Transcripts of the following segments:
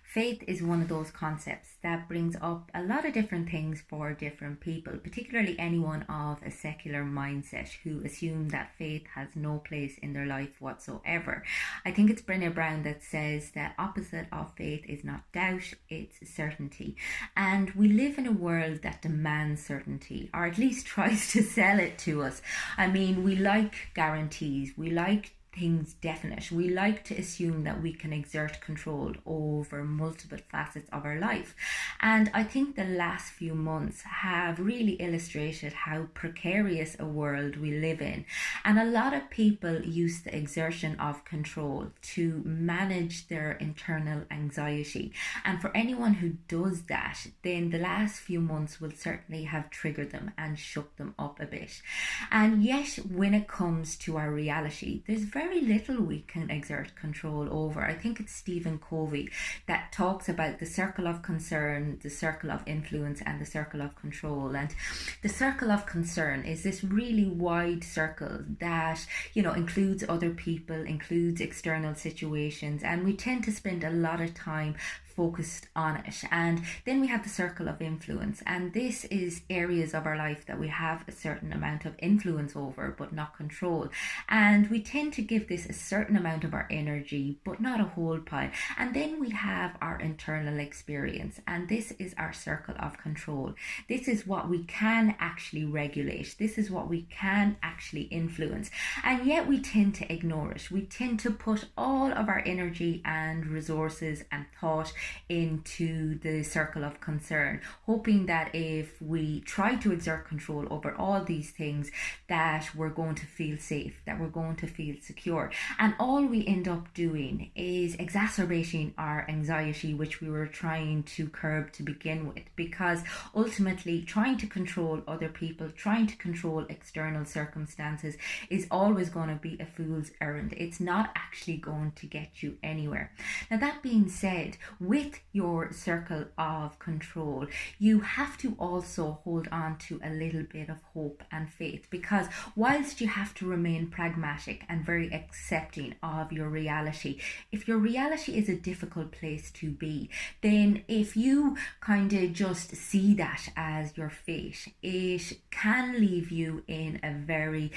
Faith is one of those concepts that brings up a lot of different things for different people, particularly anyone of a secular mindset who assume that faith has no place in their life whatsoever. I think it's Brené Brown that says that opposite of faith is not doubt, it's certainty. And we live in a world that demands certainty, or at least tries to sell it to us. I mean, we like guarantees, we like things definite. We like to assume that we can exert control over multiple facets of our life. And I think the last few months have really illustrated how precarious a world we live in. And a lot of people use the exertion of control to manage their internal anxiety. And for anyone who does that, then the last few months will certainly have triggered them and shook them up a bit. And yet, when it comes to our reality, there's very little we can exert control over. I think it's Stephen Covey that talks about the circle of concern, the circle of influence, and the circle of control. And the circle of concern is this really wide circle that, includes other people, includes external situations, and we tend to spend a lot of time focused on it. And then we have the circle of influence, and this is areas of our life that we have a certain amount of influence over but not control, and we tend to give this a certain amount of our energy but not a whole pile. And then we have our internal experience, and this is our circle of control. This is what we can actually regulate, this is what we can actually influence, and yet we tend to ignore it. We tend to put all of our energy and resources and thought into the circle of concern, hoping that if we try to exert control over all these things, that we're going to feel safe, that we're going to feel secure. And all we end up doing is exacerbating our anxiety, which we were trying to curb to begin with, because ultimately trying to control other people, trying to control external circumstances is always going to be a fool's errand. It's not actually going to get you anywhere. Now, that being said, with your circle of control, you have to also hold on to a little bit of hope and faith, because whilst you have to remain pragmatic and very accepting of your reality, if your reality is a difficult place to be, then if you kind of just see that as your fate, it can leave you in a very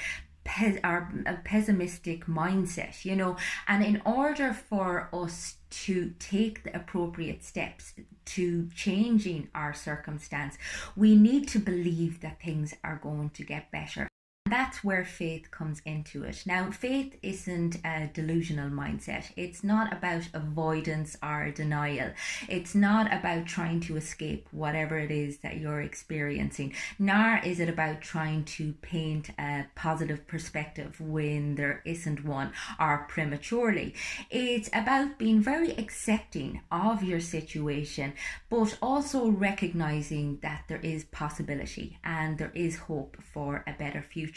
a pessimistic mindset, and in order for us to take the appropriate steps to changing our circumstance, we need to believe that things are going to get better. That's where faith comes into it. Now, faith isn't a delusional mindset. It's not about avoidance or denial. It's not about trying to escape whatever it is that you're experiencing, nor is it about trying to paint a positive perspective when there isn't one, or prematurely. It's about being very accepting of your situation, but also recognizing that there is possibility and there is hope for a better future.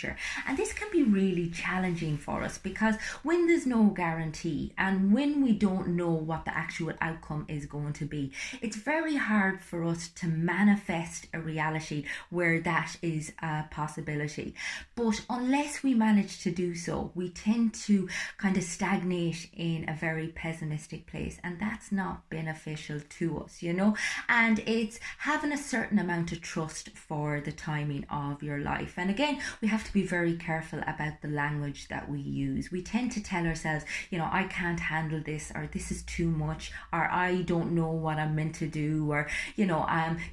And this can be really challenging for us, because when there's no guarantee and when we don't know what the actual outcome is going to be, it's very hard for us to manifest a reality where that is a possibility. But unless we manage to do so, we tend to kind of stagnate in a very pessimistic place, and that's not beneficial to us, and it's having a certain amount of trust for the timing of your life. And again, we have to be very careful about the language that we use. We tend to tell ourselves, I can't handle this, or this is too much, or I don't know what I'm meant to do, or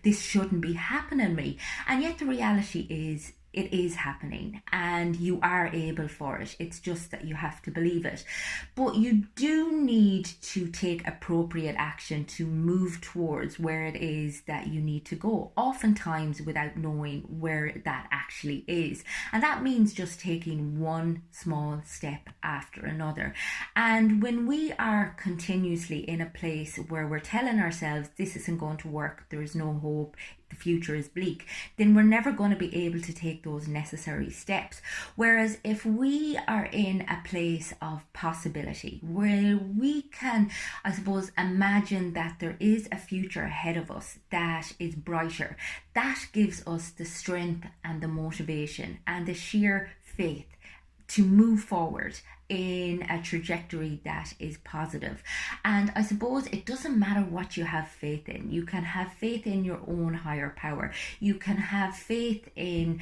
this shouldn't be happening to me. And yet the reality is, it is happening and you are able for it. It's just that you have to believe it. But you do need to take appropriate action to move towards where it is that you need to go, oftentimes without knowing where that actually is. And that means just taking one small step after another. And when we are continuously in a place where we're telling ourselves this isn't going to work, there is no hope, the future is bleak, then we're never going to be able to take those necessary steps. Whereas if we are in a place of possibility, where we can, I suppose, imagine that there is a future ahead of us that is brighter, that gives us the strength and the motivation and the sheer faith to move forward in a trajectory that is positive. And I suppose it doesn't matter what you have faith in. You can have faith in your own higher power. You can have faith in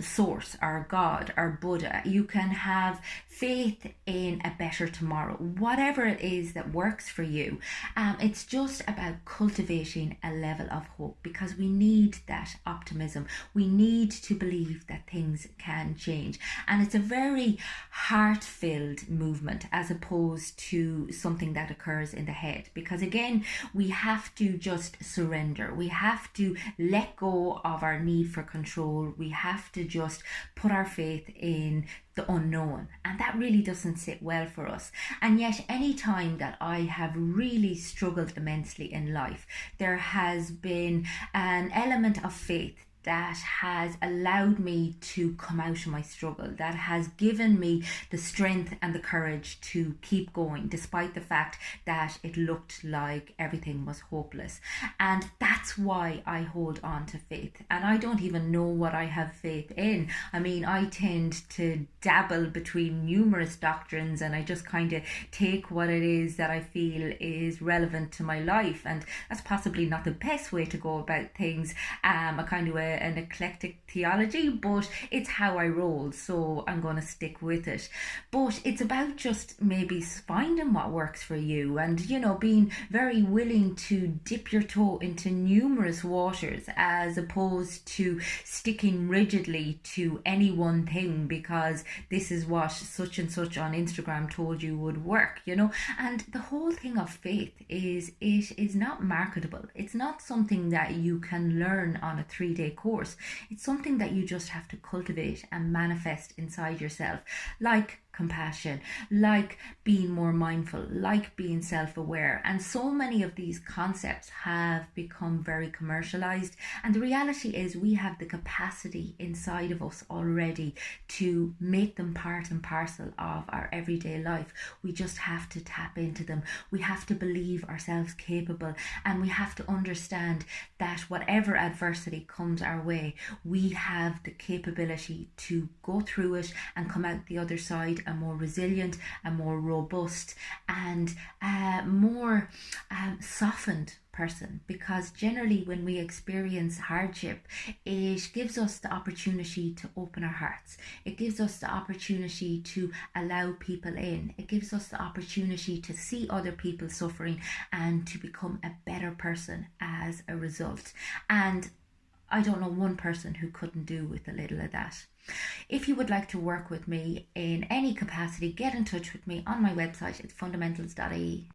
Source or God or Buddha. You can have faith in a better tomorrow. Whatever it is that works for you. It's just about cultivating a level of hope, because we need that optimism. We need to believe that things can change. And it's a very heart-filled movement as opposed to something that occurs in the head. Because again, we have to just surrender. We have to let go of our need for control. We have to just put our faith in the unknown, and that really doesn't sit well for us. And yet, any time that I have really struggled immensely in life, there has been an element of faith that has allowed me to come out of my struggle, that has given me the strength and the courage to keep going despite the fact that it looked like everything was hopeless. And that's why I hold on to faith. And I don't even know what I have faith in. I mean, I tend to dabble between numerous doctrines, and I just kind of take what it is that I feel is relevant to my life. And that's possibly not the best way to go about things. A kind of an eclectic theology, but it's how I roll, so I'm going to stick with it. But it's about just maybe finding what works for you, and being very willing to dip your toe into numerous waters, as opposed to sticking rigidly to any one thing because this is what such and such on Instagram told you would work. And the whole thing of faith is, it is not marketable. It's not something that you can learn on a 3-day course. It's something that you just have to cultivate and manifest inside yourself, like compassion, like being more mindful, like being self-aware. And so many of these concepts have become very commercialized, and the reality is we have the capacity inside of us already to make them part and parcel of our everyday life. We just have to tap into them. We have to believe ourselves capable, and we have to understand that whatever adversity comes our way, we have the capability to go through it and come out the other side a more resilient, a more robust, and more softened person. Because generally when we experience hardship, it gives us the opportunity to open our hearts. It gives us the opportunity to allow people in. It gives us the opportunity to see other people suffering and to become a better person as a result. And I don't know one person who couldn't do with a little of that. If you would like to work with me in any capacity, get in touch with me on my website. It's fundamentals.ie.